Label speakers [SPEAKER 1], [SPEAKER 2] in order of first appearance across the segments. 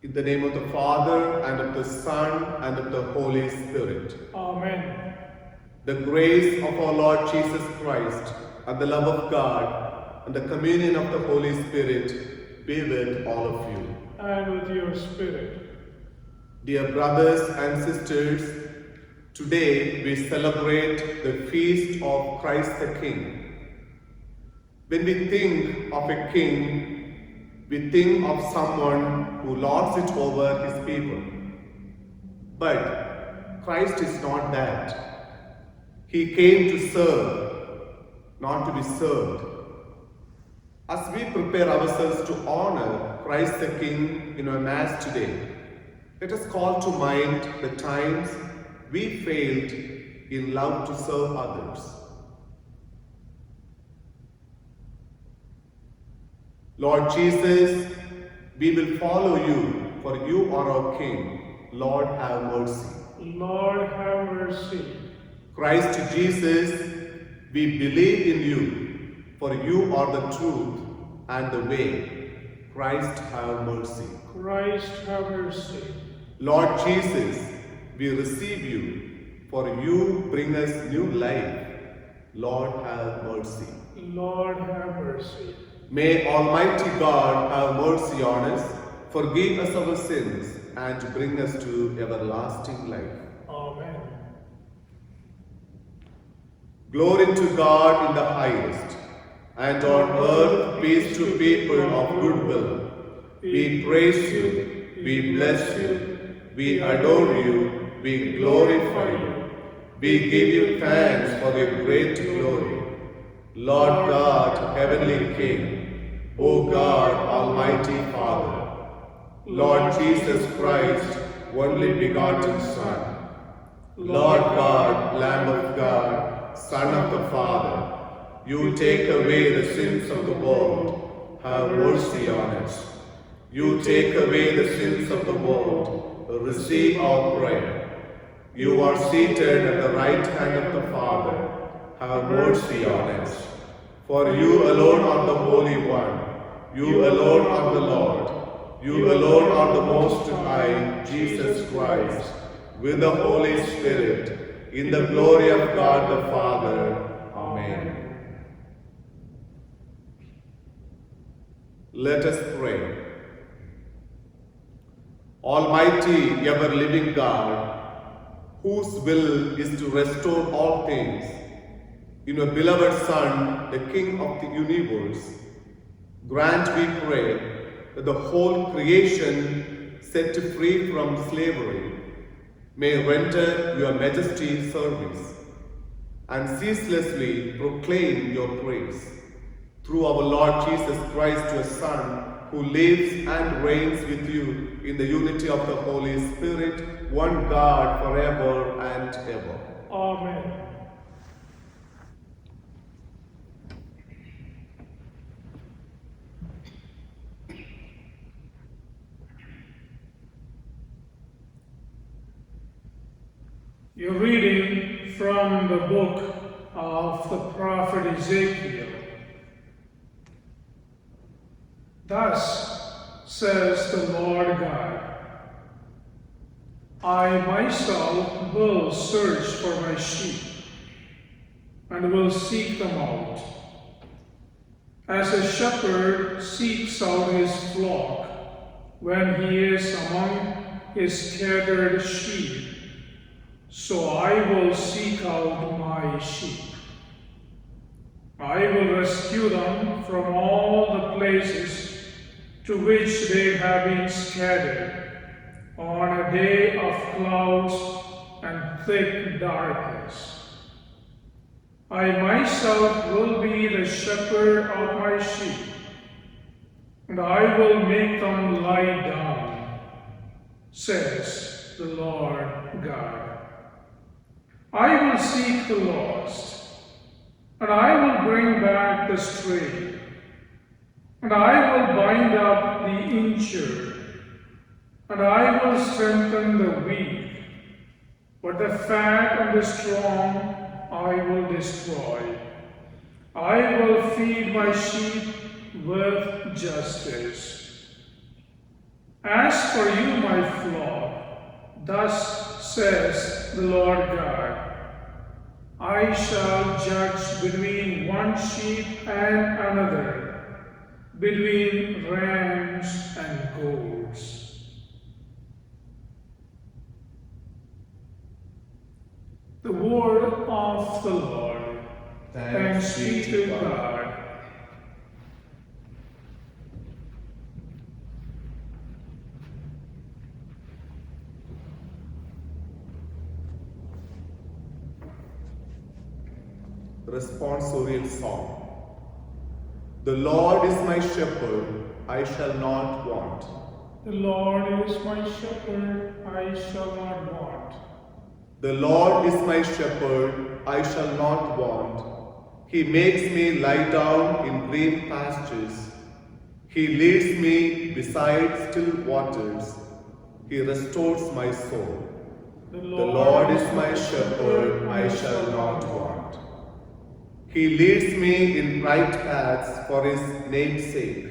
[SPEAKER 1] In the name of the Father, and of the Son, and of the Holy Spirit.
[SPEAKER 2] Amen.
[SPEAKER 1] The grace of our Lord Jesus Christ, and the love of God, and the communion of the Holy Spirit be with all of you.
[SPEAKER 2] And with your spirit.
[SPEAKER 1] Dear brothers and sisters, today we celebrate the feast of Christ the King. When we think of a king, we think of someone who lords it over his people. But Christ is not that. He came to serve, not to be served. As we prepare ourselves to honor Christ the King in our Mass today, let us call to mind the times we failed in love to serve others. Lord Jesus, we will follow you, for you are our King. Lord, have mercy.
[SPEAKER 2] Lord, have mercy.
[SPEAKER 1] Christ Jesus, we believe in you, for you are the truth and the way. Christ, have mercy.
[SPEAKER 2] Christ, have mercy.
[SPEAKER 1] Lord Jesus, we receive you, for you bring us new life. Lord, have mercy.
[SPEAKER 2] Lord, have mercy.
[SPEAKER 1] May Almighty God have mercy on us, forgive us our sins, and bring us to everlasting life.
[SPEAKER 2] Amen.
[SPEAKER 1] Glory to God in the highest, and on earth peace to people of good will. We praise you, we bless you, we adore you, we glorify you. We give you thanks for your great glory. Lord God, heavenly King, O God, almighty Father, Lord Jesus Christ, only begotten Son, Lord God, Lamb of God, Son of the Father, you take away the sins of the world, have mercy on us. You take away the sins of the world, receive our prayer. You are seated at the right hand of the Father, have mercy on us. For you alone are the Holy One, you alone are the Lord, you alone are the Most High, Jesus Christ, with the Holy Spirit, in the glory of God the Father. Amen. Let us pray. Almighty, ever-living God, whose will is to restore all things, in your beloved Son, the King of the universe, grant, we pray, that the whole creation, set free from slavery, may render your majesty service and ceaselessly proclaim your praise. Through our Lord Jesus Christ, your Son, who lives and reigns with you in the unity of the Holy Spirit, one God, forever and ever.
[SPEAKER 2] Amen. You're reading from the book of the prophet Ezekiel. Thus says the Lord God, I myself will search for my sheep and will seek them out. As a shepherd seeks out his flock when he is among his scattered sheep, so I will seek out my sheep. I will rescue them from all the places to which they have been scattered on a day of clouds and thick darkness. I myself will be the shepherd of my sheep, and I will make them lie down, says the Lord God. I will seek the lost, and I will bring back the stray, and I will bind up the injured, and I will strengthen the weak, but the fat and the strong I will destroy. I will feed my sheep with justice. As for you, my flock, thus says the Lord God, I shall judge between one sheep and another, between rams and goats. The word of the Lord. Thanks be to God.
[SPEAKER 1] Responsorial Song. The Lord is my shepherd, I shall not want.
[SPEAKER 2] The Lord is my shepherd, I shall not want.
[SPEAKER 1] The Lord is my shepherd, I shall not want. He makes me lie down in green pastures. He leads me beside still waters. He restores my soul. The Lord is my shepherd, I shall not want. He leads me in right paths for his name's sake.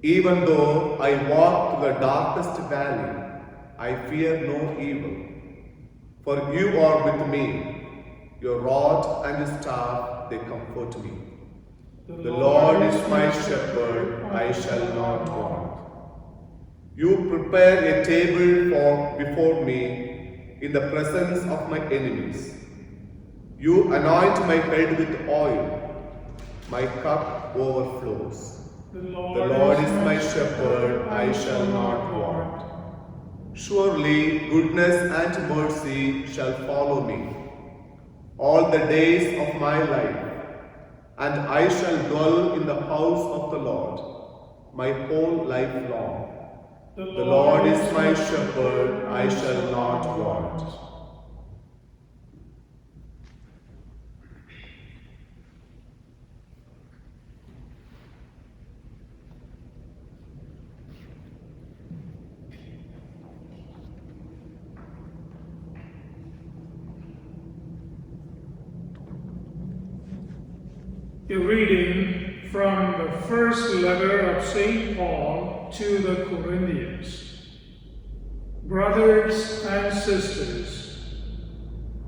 [SPEAKER 1] Even though I walk through the darkest valley, I fear no evil. For you are with me, your rod and your staff, they comfort me. The Lord is my shepherd, I shall not want. You prepare a table before me in the presence of my enemies. You anoint my head with oil, my cup overflows. The Lord is my shepherd, I shall not want. Surely goodness and mercy shall follow me all the days of my life, and I shall dwell in the house of the Lord my whole life long. The Lord is my shepherd, I shall not want.
[SPEAKER 2] A reading from the first letter of St. Paul to the Corinthians. Brothers and sisters,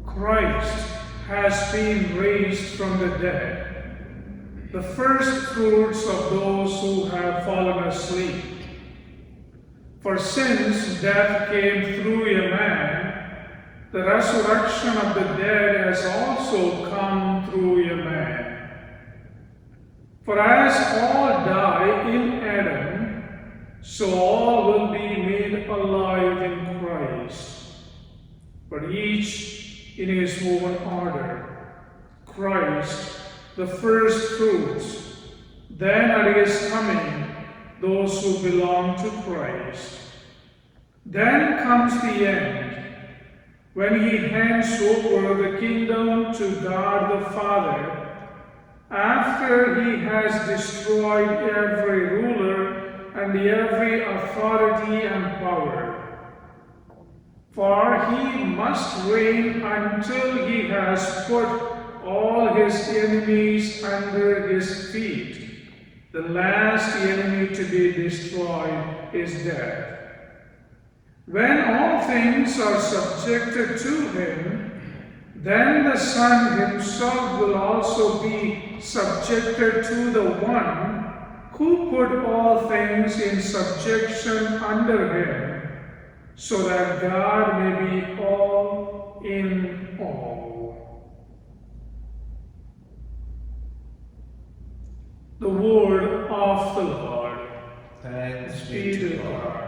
[SPEAKER 2] Christ has been raised from the dead, the first fruits of those who have fallen asleep. For since death came through a man, the resurrection of the dead has also come through a man. For as all die in Adam, so all will be made alive in Christ. But each in his own order. Christ, the first fruits, then at his coming, those who belong to Christ. Then comes the end, when he hands over the kingdom to God the Father, after he has destroyed every ruler and every authority and power. For he must reign until he has put all his enemies under his feet. The last enemy to be destroyed is death. When all things are subjected to him, then the Son himself will also be subjected to the one who put all things in subjection under him, so that God may be all in all. The word of the Lord.
[SPEAKER 1] Thanks
[SPEAKER 2] be to God.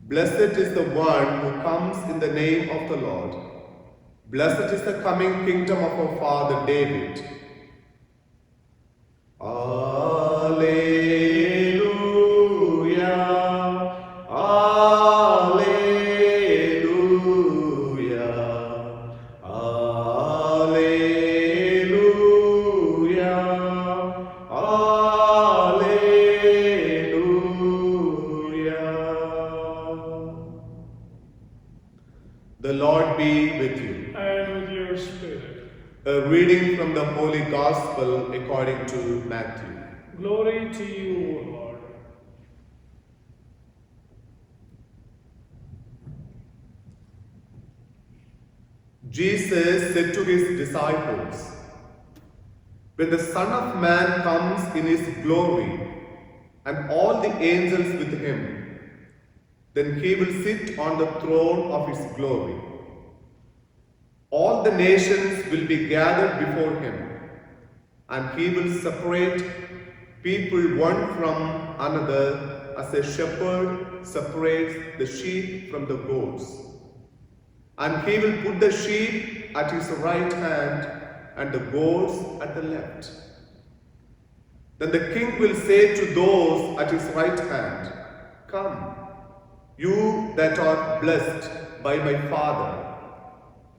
[SPEAKER 1] Blessed is the one who comes in the name of the Lord. Blessed is the coming kingdom of our father David. Alleluia, alleluia, alleluia, alleluia. The Lord be with you.
[SPEAKER 2] And with your spirit.
[SPEAKER 1] A reading from the Holy Gospel according to Matthew.
[SPEAKER 2] Glory to you, O Lord.
[SPEAKER 1] Jesus said to his disciples, "When the Son of Man comes in his glory and all the angels with him, then he will sit on the throne of his glory. All the nations will be gathered before him, and he will separate people one from another as a shepherd separates the sheep from the goats. And he will put the sheep at his right hand and the goats at the left. Then the king will say to those at his right hand, 'Come, you that are blessed by my Father,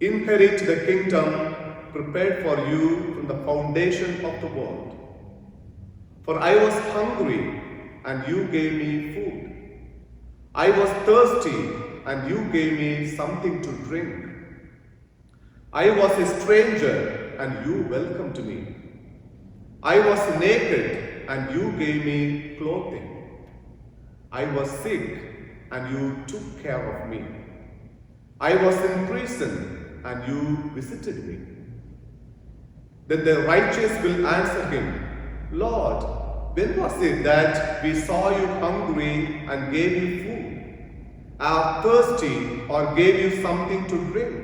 [SPEAKER 1] inherit the kingdom prepared for you from the foundation of the world. For I was hungry, and you gave me food. I was thirsty, and you gave me something to drink. I was a stranger, and you welcomed me. I was naked, and you gave me clothing. I was sick, and you took care of me. I was in prison, and you visited me.' Then the righteous will answer him, 'Lord, when was it that we saw you hungry and gave you food, or thirsty or gave you something to drink?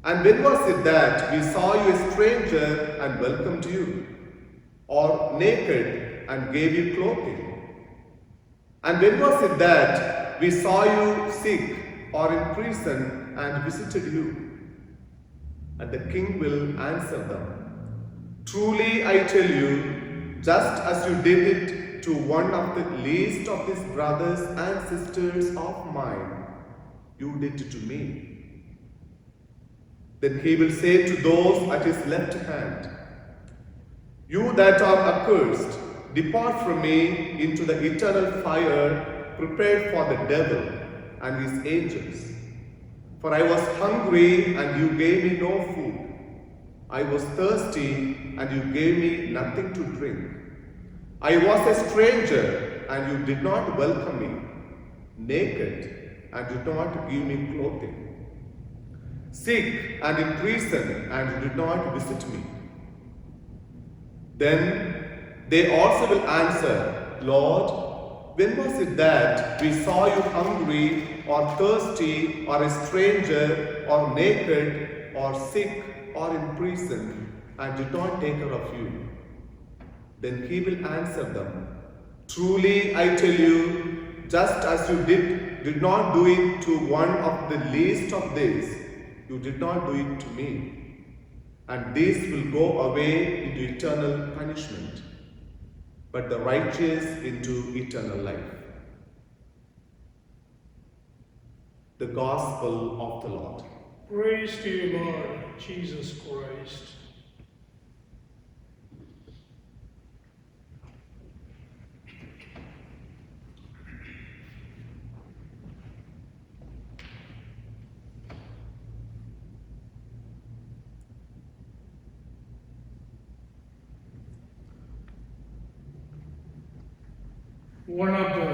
[SPEAKER 1] And when was it that we saw you a stranger and welcomed you, or naked and gave you clothing? And when was it that we saw you sick or in prison and visited you?' And the king will answer them, 'Truly I tell you, just as you did it to one of the least of these brothers and sisters of mine, you did it to me.' Then he will say to those at his left hand, 'You that are accursed, depart from me into the eternal fire prepared for the devil and his angels. For I was hungry, and you gave me no food. I was thirsty, and you gave me nothing to drink. I was a stranger, and you did not welcome me. Naked, and did not give me clothing. Sick and in prison, and you did not visit me.' Then they also will answer, 'Lord, when was it that we saw you hungry or thirsty or a stranger or naked or sick or in prison and did not take care of you?' Then he will answer them, 'Truly I tell you, just as you did not do it to one of the least of these, you did not do it to me. And these will go away into eternal punishment, but the righteous into eternal life.'" The Gospel of the Lord.
[SPEAKER 2] Praise to you, Lord Jesus Christ. One of the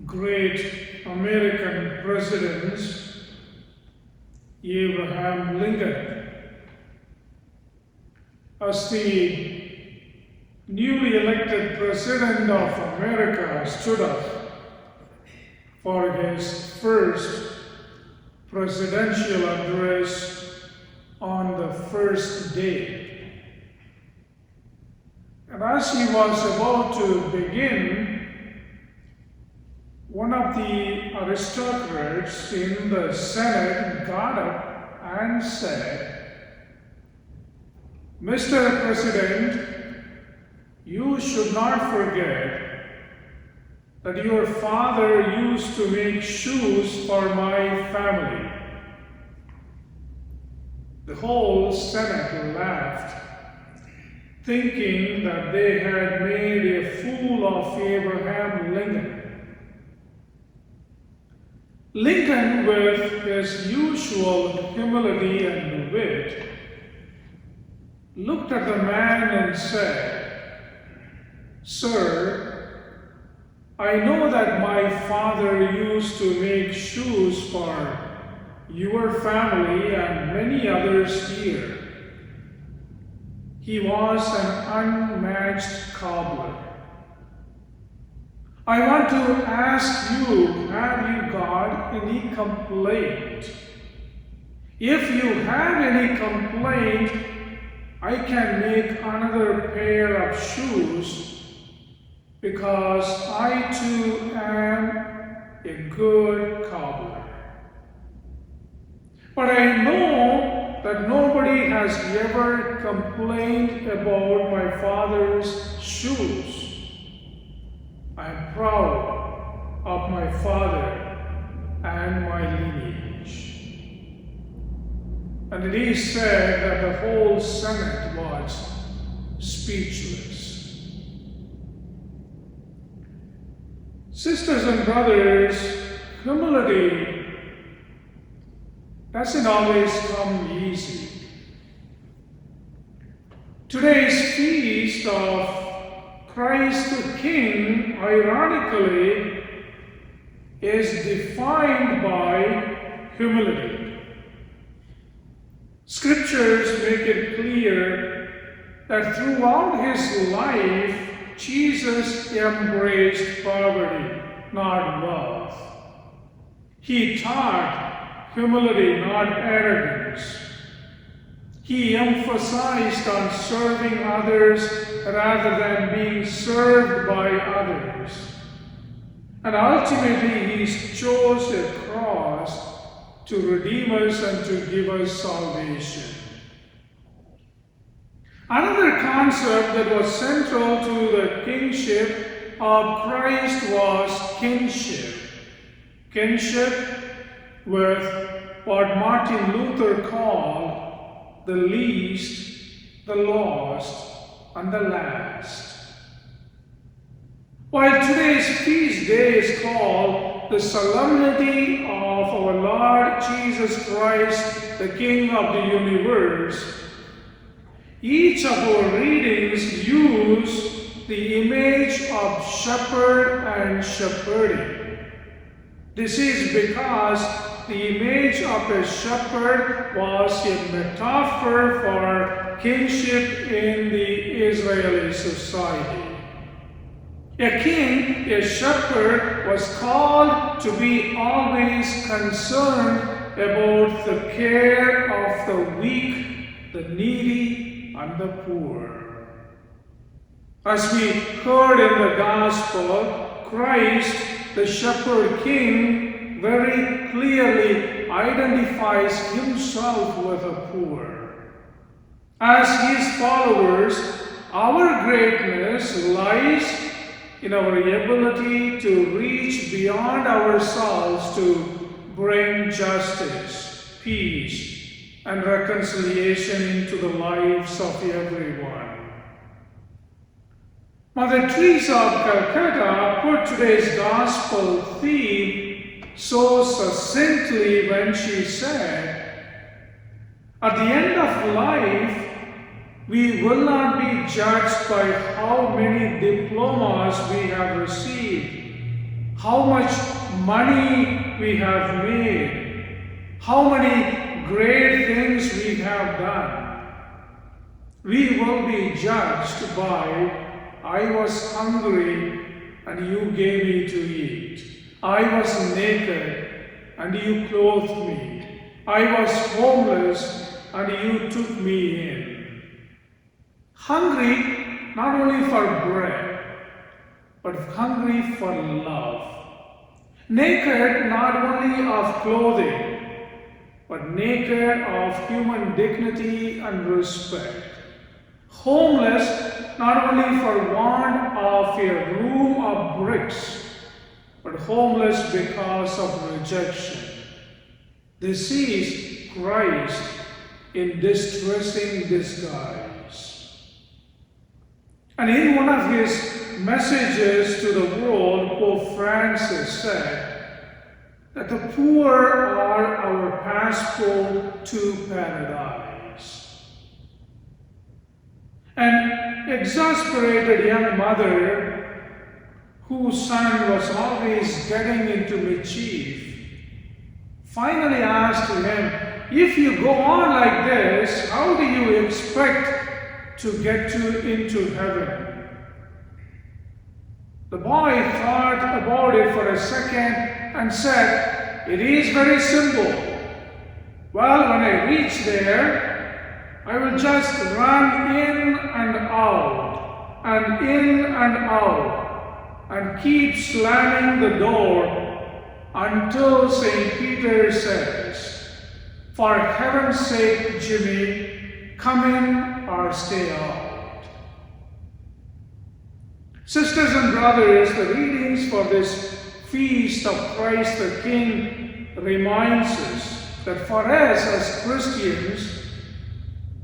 [SPEAKER 2] great American presidents, Abraham Lincoln, as the newly elected president of America, stood up for his first presidential address on the first day. And as he was about to begin, one of the aristocrats in the Senate got up and said, "Mr. President, you should not forget that your father used to make shoes for my family." The whole Senate laughed, thinking that they had made a fool of Abraham Lincoln. Lincoln, with his usual humility and wit, looked at the man and said, "Sir, I know that my father used to make shoes for your family and many others here. He was an unmatched cobbler. I want to ask you, have you got any complaint? If you have any complaint, I can make another pair of shoes, because I too am a good cobbler. But I know that nobody has ever complained about my father's shoes. I am proud of my father and my lineage." And it is said that the whole Senate was speechless. Sisters and brothers, humility doesn't always come easy. Today's feast of Christ the King, ironically, is defined by humility. Scriptures make it clear that throughout his life, Jesus embraced poverty, not wealth. He taught humility, not arrogance. He emphasized on serving others rather than being served by others. And ultimately, he chose a cross to redeem us and to give us salvation. Another concept that was central to the kingship of Christ was kinship. Kinship with what Martin Luther called the least, the lost, and the last. While today's feast day is called the solemnity of our Lord Jesus Christ, the King of the universe, each of our readings use the image of shepherd and shepherding. This is because the image of a shepherd was a metaphor for kingship in the Israeli society. A king, a shepherd, was called to be always concerned about the care of the weak, the needy, and the poor. As we heard in the Gospel, Christ, the shepherd king, very clearly identifies himself with the poor. As his followers, our greatness lies in our ability to reach beyond ourselves to bring justice, peace, and reconciliation into the lives of everyone. Mother Teresa of Calcutta put today's gospel theme so succinctly when she said, "At the end of life, we will not be judged by how many diplomas we have received, how much money we have made, how many great things we have done. We will be judged by, I was hungry and you gave me to eat. I was naked and you clothed me. I was homeless and you took me in." Hungry not only for bread, but hungry for love, naked not only of clothing, but naked of human dignity and respect, homeless not only for want of a room of bricks, but homeless because of rejection. This is Christ in distressing disguise. And in one of his messages to the world, Pope Francis said that the poor are our passport to paradise. An exasperated young mother whose son was always getting into mischief finally asked him, "If you go on like this, how do you expect to get into heaven?" The boy thought about it for a second and said, "It is very simple. Well, when I reach there, I will just run in and out, and keep slamming the door until St. Peter says, 'For heaven's sake, Jimmy, come in or stay out.'" Sisters and brothers, the readings for this feast of Christ the King reminds us that for us as Christians,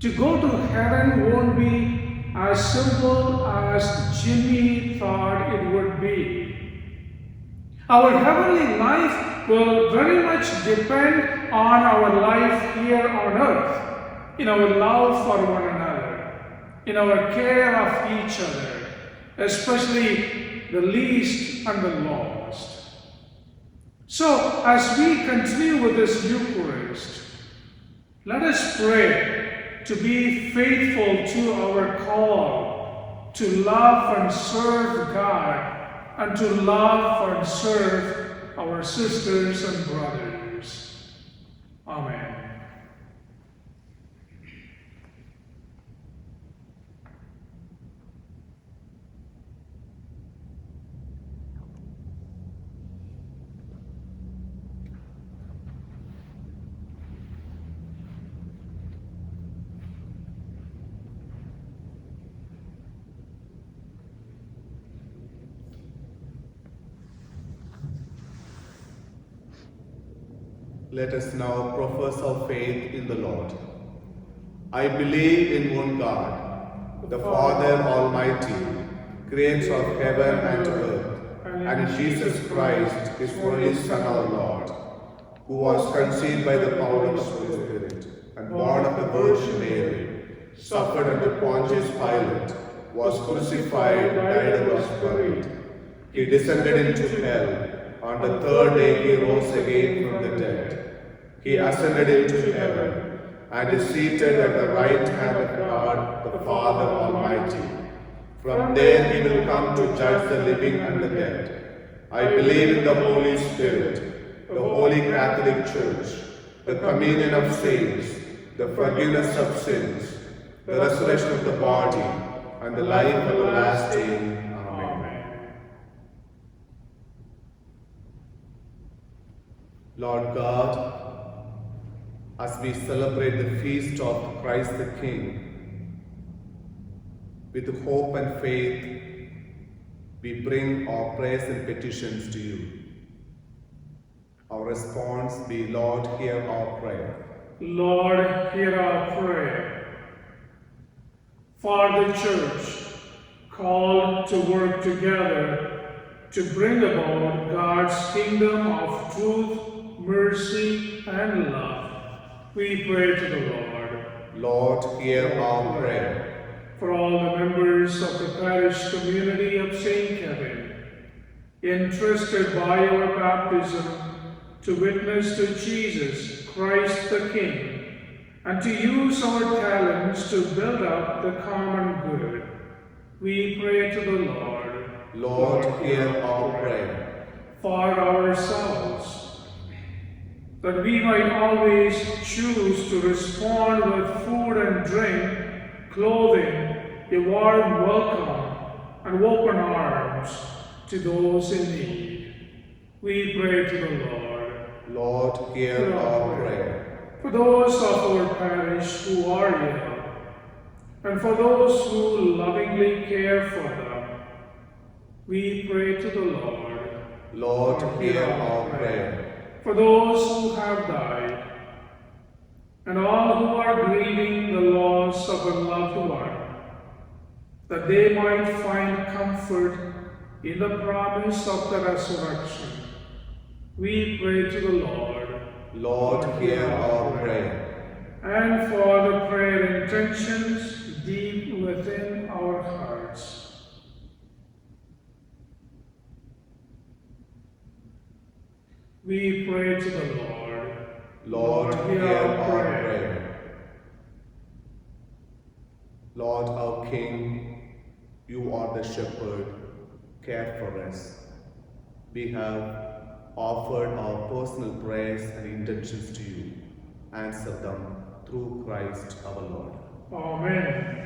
[SPEAKER 2] to go to heaven won't be as simple as Jimmy thought it would be. Our heavenly life will very much depend on our life here on earth, in our love for one another, in our care of each other, especially the least and the lost. So, as we continue with this Eucharist, let us pray to be faithful to our call to love and serve God, and to love and serve our sisters and brothers. Amen.
[SPEAKER 1] Let us now profess our faith in the Lord. I believe in one God, the Father Almighty, creator of heaven and earth, and in Jesus Christ, his only Son, our Lord, who was conceived by the power of the Holy Spirit, and born of the Virgin Mary, suffered under Pontius Pilate, was crucified, died, and was buried. He descended into hell. On the third day he rose again from the dead. He ascended into heaven and is seated at the right hand of God, the Father Almighty. From there he will come to judge the living and the dead. I believe in the Holy Spirit, the Holy Catholic Church, the communion of saints, the forgiveness of sins, the resurrection of the body, and the life everlasting. Lord God, as we celebrate the feast of Christ the King, with hope and faith, we bring our prayers and petitions to you. Our response be, Lord, hear our prayer.
[SPEAKER 2] Lord, hear our prayer. For the Church, called to work together to bring about God's kingdom of truth, mercy, and love, we pray to the Lord.
[SPEAKER 1] Lord, hear our prayer.
[SPEAKER 2] For all the members of the parish community of St. Kevin, entrusted by our baptism to witness to Jesus Christ the King, and to use our talents to build up the common good, we pray to the Lord.
[SPEAKER 1] Lord, hear our prayer.
[SPEAKER 2] For ourselves, that we might always choose to respond with food and drink, clothing, a warm welcome, and open arms to those in need. We pray to the Lord.
[SPEAKER 1] Lord, hear our prayer.
[SPEAKER 2] For those of our parish who are ill, and for those who lovingly care for them, we pray to the Lord.
[SPEAKER 1] Lord, hear our prayer.
[SPEAKER 2] For those who have died, and all who are grieving the loss of a loved one, that they might find comfort in the promise of the resurrection, we pray to the Lord.
[SPEAKER 1] Lord, hear our prayer.
[SPEAKER 2] And for the prayer intentions deep within our hearts. We pray to the Lord.
[SPEAKER 1] Lord, hear our prayer. Lord, our King, you are the shepherd, care for us. We have offered our personal prayers and intentions to you. Answer them through Christ our Lord.
[SPEAKER 2] Amen.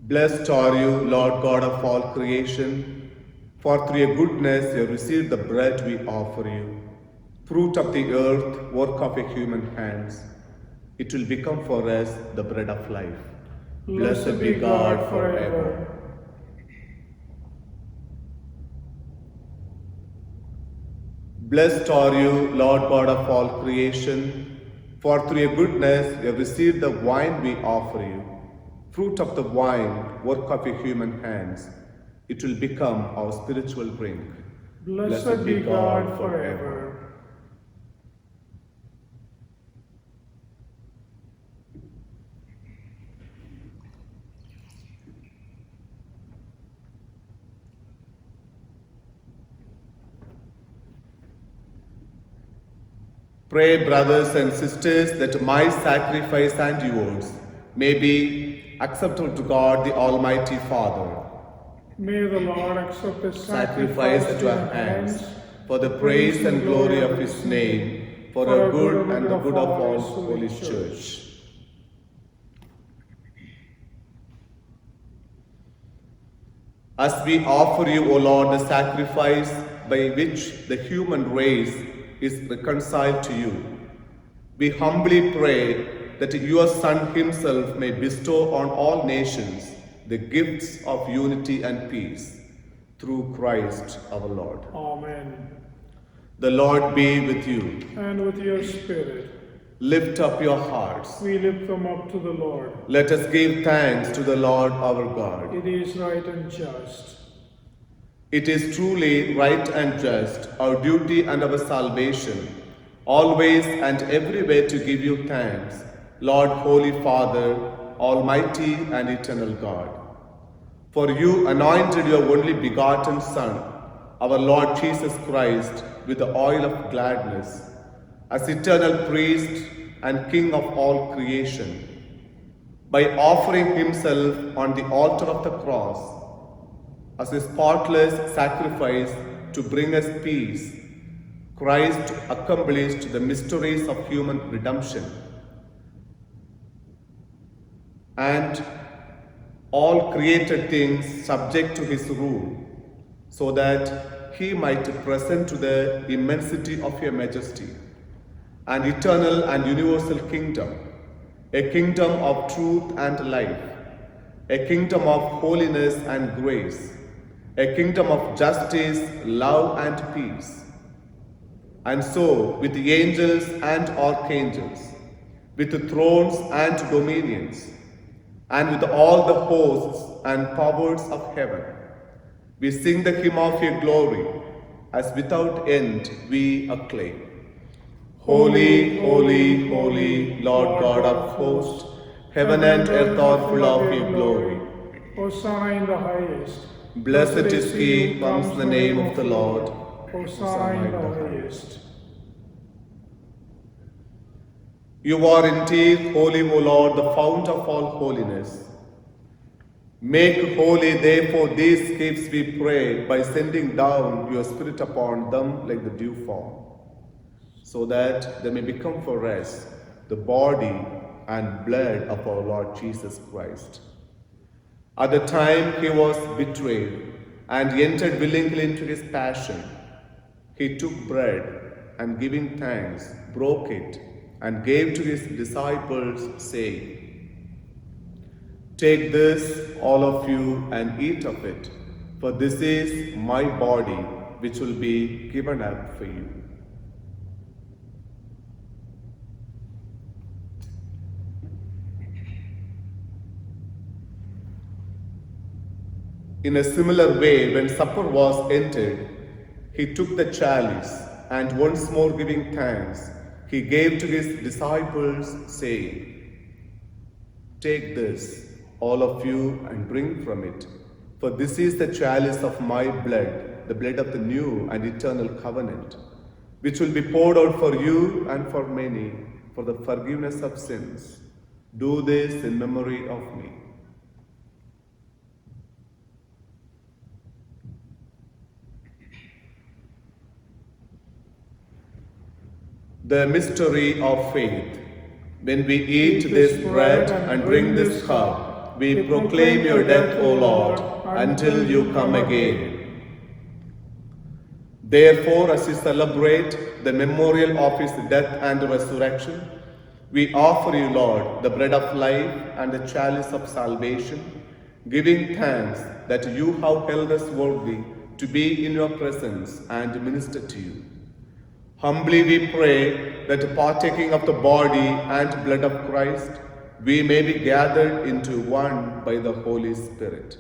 [SPEAKER 1] Blessed are you, Lord God of all creation, for through your goodness you have received the bread we offer you, fruit of the earth, work of your human hands. It will become for us the bread of life. Blessed be God forever. Blessed are you, Lord God of all creation, for through your goodness you have received the wine we offer you, fruit of the vine, work of your human hands. It will become our spiritual drink.
[SPEAKER 2] Blessed be God forever.
[SPEAKER 1] Pray, brothers and sisters, that my sacrifice and yours may be acceptable to God the Almighty Father.
[SPEAKER 2] May the Lord accept the
[SPEAKER 1] Sacrifice at your hands for the praise and glory of His name, for our good and the good of all Holy Church. As we offer you, O Lord, the sacrifice by which the human race is reconciled to you, we humbly pray that your Son himself may bestow on all nations the gifts of unity and peace, through Christ our Lord.
[SPEAKER 2] Amen.
[SPEAKER 1] The Lord be with you.
[SPEAKER 2] And with your spirit.
[SPEAKER 1] Lift up your hearts.
[SPEAKER 2] We lift them up to the Lord.
[SPEAKER 1] Let us give thanks to the Lord our God.
[SPEAKER 2] It is right and just.
[SPEAKER 1] It is truly right and just, our duty and our salvation, always and everywhere to give you thanks, Lord, Holy Father, Almighty and eternal God. For you anointed your only begotten Son, our Lord Jesus Christ, with the oil of gladness, as eternal priest and King of all creation, by offering himself on the altar of the cross as a spotless sacrifice to bring us peace. Christ accomplished the mysteries of human redemption, and all created things subject to his rule, so that he might present to the immensity of your majesty an eternal and universal kingdom, a kingdom of truth and life, a kingdom of holiness and grace, a kingdom of justice, love and peace. And so, with the angels and archangels, with the thrones and dominions, and with all the hosts and powers of heaven, we sing the hymn of your glory, as without end we acclaim. Holy, holy, holy, Lord God of hosts, heaven and earth are full of your glory.
[SPEAKER 2] Hosanna in the highest.
[SPEAKER 1] Blessed is he who comes in the name of the Lord.
[SPEAKER 2] Hosanna in the highest.
[SPEAKER 1] You are indeed holy, O Lord, the fount of all holiness. Make holy, therefore, these gifts, we pray, by sending down your Spirit upon them like the dewfall, so that they may become for us the body and blood of our Lord Jesus Christ. At the time he was betrayed and entered willingly into his passion, he took bread and giving thanks, broke it and gave to his disciples, saying, "Take this, all of you, and eat of it, for this is my body, which will be given up for you." In a similar way, when supper was ended, he took the chalice, and once more giving thanks, he gave to his disciples, saying, "Take this, all of you, and drink from it, for this is the chalice of my blood, the blood of the new and eternal covenant, which will be poured out for you and for many for the forgiveness of sins. Do this in memory of me." The mystery of faith. When we eat this bread and drink this cup, we proclaim your death, O Lord, until you come again. Therefore, as we celebrate the memorial of his death and resurrection, we offer you, Lord, the bread of life and the chalice of salvation, giving thanks that you have held us worthy to be in your presence and minister to you. Humbly we pray that partaking of the body and blood of Christ, we may be gathered into one by the Holy Spirit.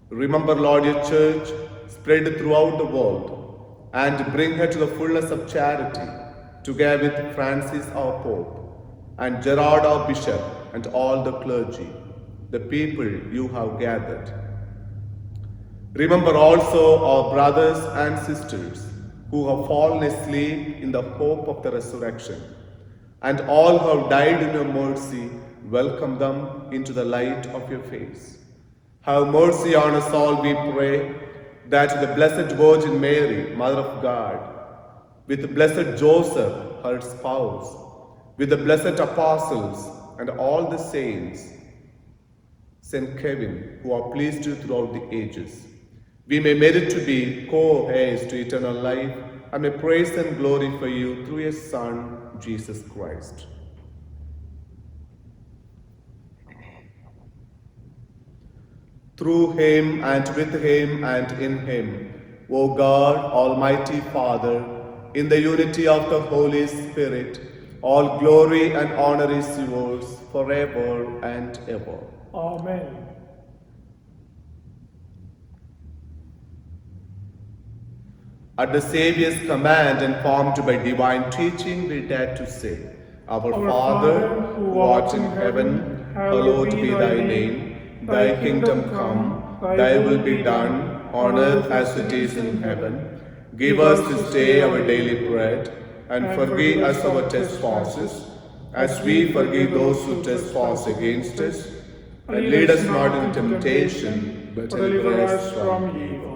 [SPEAKER 1] Remember, Lord, your church spread throughout the world, and bring her to the fullness of charity, together with Francis our Pope, and Gerard our Bishop, and all the clergy, the people you have gathered. Remember also our brothers and sisters who have fallen asleep in the hope of the resurrection, and all who have died in your mercy, welcome them into the light of your face. Have mercy on us all, we pray, that the Blessed Virgin Mary, Mother of God, with the Blessed Joseph, her spouse, with the blessed apostles and all the saints, Saint Kevin, who are pleased you throughout the ages, we may merit to be co-heirs to eternal life, and may praise and glory for you through your Son, Jesus Christ. Through him, and with him, and in him, O God, Almighty Father, in the unity of the Holy Spirit, all glory and honor is yours forever and ever.
[SPEAKER 2] Amen.
[SPEAKER 1] At the Saviour's command, informed by divine teaching, we dare to say, Our Father, who art in heaven, hallowed be thy name. Thy kingdom come, thy will be done, on earth as it is in heaven. Give us this day our daily bread, and forgive us our trespasses, as we forgive those who trespass against us. And lead us not into temptation, but deliver us from evil.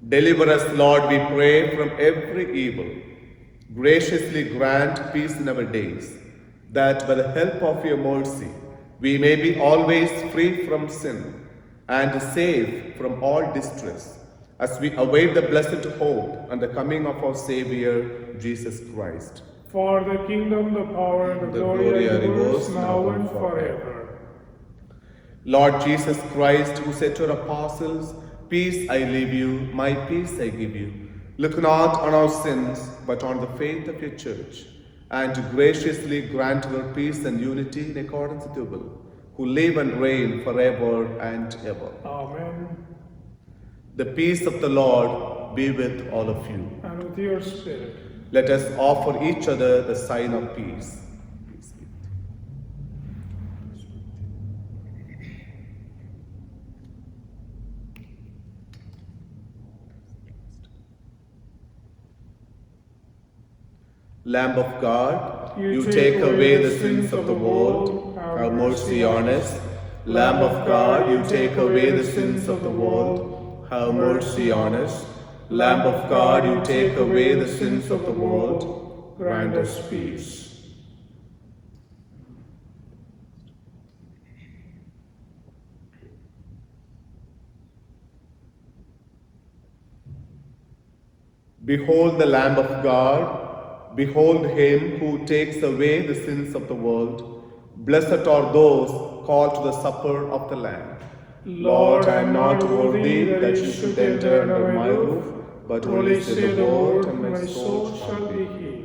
[SPEAKER 1] Deliver us, Lord, we pray, from every evil. Graciously grant peace in our days, that by the help of your mercy, we may be always free from sin and safe from all distress, as we await the blessed hope and the coming of our Savior, Jesus Christ.
[SPEAKER 2] For the kingdom, the power, and the glory are yours, now and forever.
[SPEAKER 1] Lord Jesus Christ, who said to your apostles, Peace I leave you, my peace I give you. Look not on our sins, but on the faith of your church, and graciously grant her peace and unity in accordance with your will, who live and reign forever and ever.
[SPEAKER 2] Amen.
[SPEAKER 1] The peace of the Lord be with all of you.
[SPEAKER 2] And with your spirit.
[SPEAKER 1] Let us offer each other the sign of peace. Peace be with you. Lamb of God, you take away the sins of the world, have mercy on us. Lamb of God, you take away the sins of the world, have mercy on us. Lamb of God, you take away the sins of the world, grant us peace. Behold the Lamb of God, behold him who takes away the sins of the world. Blessed are those called to the supper of the Lamb. Lord, I am not worthy that you should enter under my roof, but only say the word, and my soul shall be healed.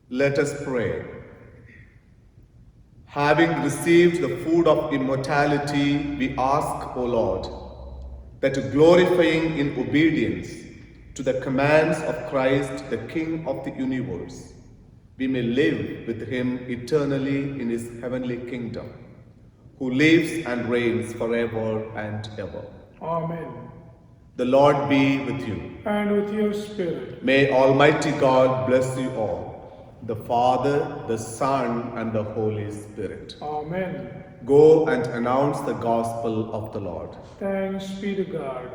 [SPEAKER 1] Let us pray. Having received the food of immortality, we ask, O Lord, that glorifying in obedience to the commands of Christ, the King of the universe, we may live with him eternally in his heavenly kingdom, who lives and reigns forever and ever.
[SPEAKER 2] Amen.
[SPEAKER 1] The Lord be with you.
[SPEAKER 2] And with your spirit.
[SPEAKER 1] May Almighty God bless you all, the Father, the Son, and the Holy Spirit.
[SPEAKER 2] Amen.
[SPEAKER 1] Go and announce the gospel of the Lord.
[SPEAKER 2] Thanks be to God.